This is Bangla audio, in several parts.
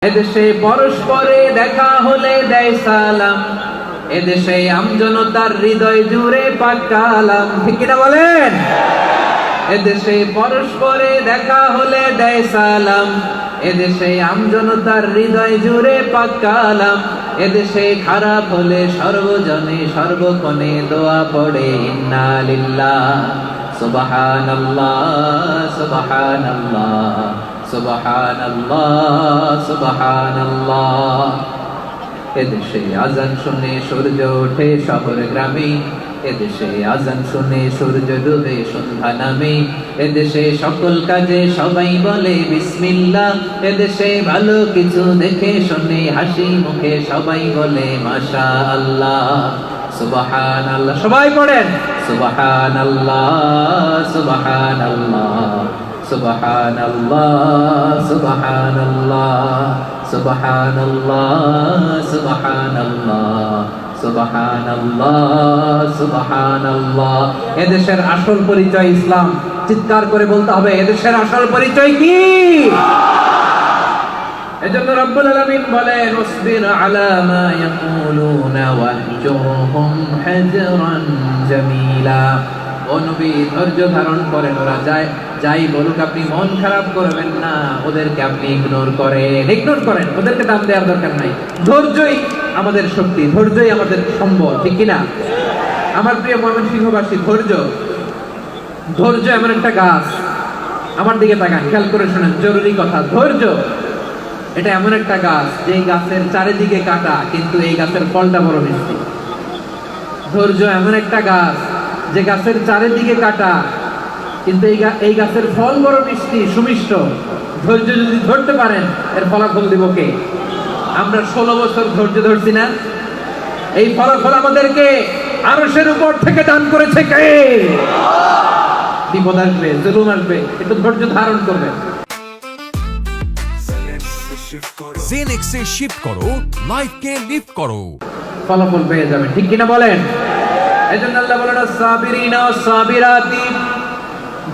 এদেশে পরস্পরে দেখা হলে দেয় সালাম, এদেশে আমজনতার হৃদয় জুড়ে পাক কালাম। ঠিক কিনা বলেন? এদেশে পরস্পরে দেখা হলে দেয় সালাম, এদেশে আমজনতার হৃদয় জুড়ে পাক কালাম। এদেশে খারাপ হলে সর্বজনে সর্বক্ষণে দোয়া পড়ে ইন্না লিল্লাহ সুবহানাল্লাহ সুবহানাল্লাহ সুবহানাল্লাহ সুবহানাল্লাহ। এদেশে আজান শুনে সূর্য ওঠে শহর গ্রামে, এদেশে আজান শুনে সূর্য ডুবে সন্ধ্যা নামে। এদেশে সকল কাজে সবাই বলে বিসমিল্লাহ, এদেশে ভালো কিছু দেখে শুনে হাসি মুখে সবাই বলে মাশাআল্লাহ সুবহানাল্লাহ। সবাই পড়েন সুবহানাল্লাহ সুবহানাল্লাহ সুবহানাল্লাহ সুবহানাল্লাহ সুবহানাল্লাহ সুবহানাল্লাহ সুবহানাল্লাহ সুবহানাল্লাহ। এদেশের আসল পরিচয় ইসলাম। চিৎকার করে বলতে হবে, এদেশের আসল পরিচয় কি? এজন্য রব্বুল আলামিন বলেন ওয়াসবির আলা মা ইয়াকুলুনা ওয়াহজুরহুম হাজরান জামিলা। ও নবী, ধৈর্য ধারণ করেন, ওরা যাই বলুক আপনি মন খারাপ করবেন না, ওদেরকে আপনি ইগনোর করেন, ওদেরকে দাম দেওয়ার দরকার নাই। ধৈর্যই আমাদের শক্তি, ধৈর্যই আমাদের সম্বল। ঠিক কিনা? আমার প্রিয় ময়মনসিংহবাসী, ধৈর্য এমন একটা গাছ। আমার দিকে তাকান, খেয়াল করে শোনেন, জরুরি কথা। ধৈর্য এটা এমন একটা গাছ যে গাছের চারিদিকে কাটা, কিন্তু এই গাছের ফলটা বড় মিষ্টি। ধৈর্য এমন একটা গাছ যে গাছের চারিদিকে কাটা, কিন্তু এই গাছের ফল বড় মিষ্টি সুমিষ্ট। ধৈর্য যদি ধরতে পারেন, এর ফলাফল দিব কে? আমরা 16 বছর ধৈর্য ধরছি না? এই ফলাফল আমাদেরকে আরশের উপর থেকে দান করেছে কে? বিপদ আসবে, জুলুম আসবে, একটু ধৈর্য ধারণ করবেন। জেনেক্সে শিফট করো, লাইফকে লিফট করো, ফলাফল পেয়ে যাবেন। ঠিক কিনা বলেন? এজন্য আল্লাহ বলেন আস-সাবিরিনা ওয়াস-সাবিরাতি,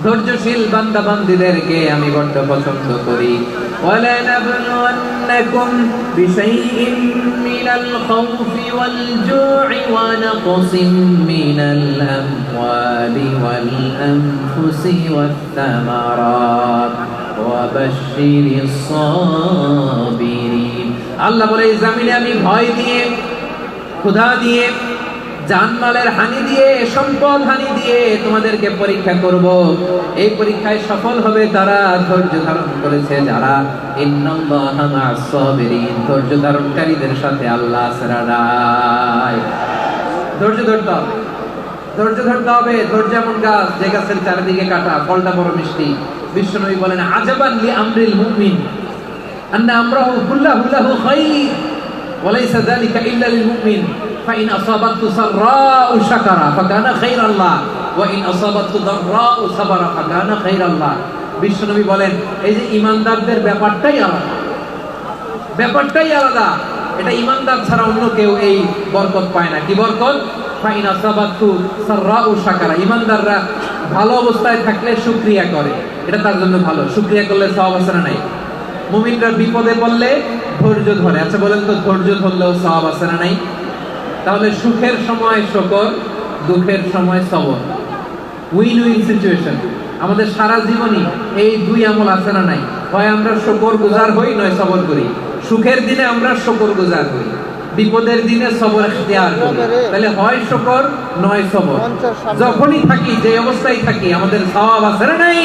ধৈর্যশীল বান্দা বান্দীদেরকে আমি বড় পছন্দ করি। ওয়ালা নাবলুওয়ান্নাকুম বিশাইইন মিনাল খাউফি ওয়াল জু'i ওয়া নাকসিম মিনাল আমওয়ালি ওয়াল আনফুসি ওয়াত তামারাত ওয়া বাশশিরিস সাবিরিন। আল্লাহ বলে এই জমিনে আমি ভয় দিয়ে, ক্ষুধা দিয়ে, জানমালের হানি দিয়ে, সম্পদ হানি দিয়ে তোমাদেরকে পরীক্ষা করব। এই পরীক্ষায় সফল হবে তারা ধৈর্য ধারণ করেছে যারা। ইন্নাল্লাহা মা'আস সাবিরিন, ধৈর্য ধারণকারীদের সাথে আল্লাহ আছে। ধৈর্য ধরতে হবে, ধৈর্য ধরতে হবে। ধৈর্য এমন গাছ যে গাছের চারিদিকে কাটা, ফলটা বড় মিষ্টি। বিশ্বনবী বলেন আজাবান লি আমরিল মুমিন আন্না আমরাহু কুল্লাহু লাহু খায়র ওয়া লাইসা যালিকা ইল্লা লিল মুমিন ফাইন আসাবাতহু সাররাউ শাকারা ফাকানা খায়রাল্লাহ ওয়া ইন আসাবাতহু দাররাউ সাবারা ফাকানা খায়রাল্লাহ। বিশ্বনবী বলেন এই যে ঈমানদারদের ব্যাপারটাই আলাদা। এটা ঈমানদার ছাড়া অন্য কেউ এই বরকত পায় না। কি বরকত? ফাইন আসাবাতহু সাররাউ শাকারা। ঈমানদাররা ভালো অবস্থায় থাকলে শুকরিয়া করে, এটা তার জন্য ভালো। শুকরিয়া করলে সওয়াব আছে না নাই? মুমিনরা বিপদে পড়লে ধৈর্য ধরে। আচ্ছা বলেন তো, ধৈর্য ধরলেও সওয়াব আছে না নাই? তাহলে সুখের সময় শুকর, দুঃখের সময় সবর, উইন উইন সিচুয়েশন। আমাদের সারা জীবনই এই দুই আমল আছে না নাই? হয় আমরা শুকর গুজার হই, নয় সবর করি। সুখের দিনে আমরা শুকর গুজার হই, বিপদের দিনে সবর ইখতিয়ার করি। তাহলে হয় শুকর নয় সবর। যখনই থাকি, যে অবস্থায় থাকি, আমাদের সওয়াব আছে না নাই?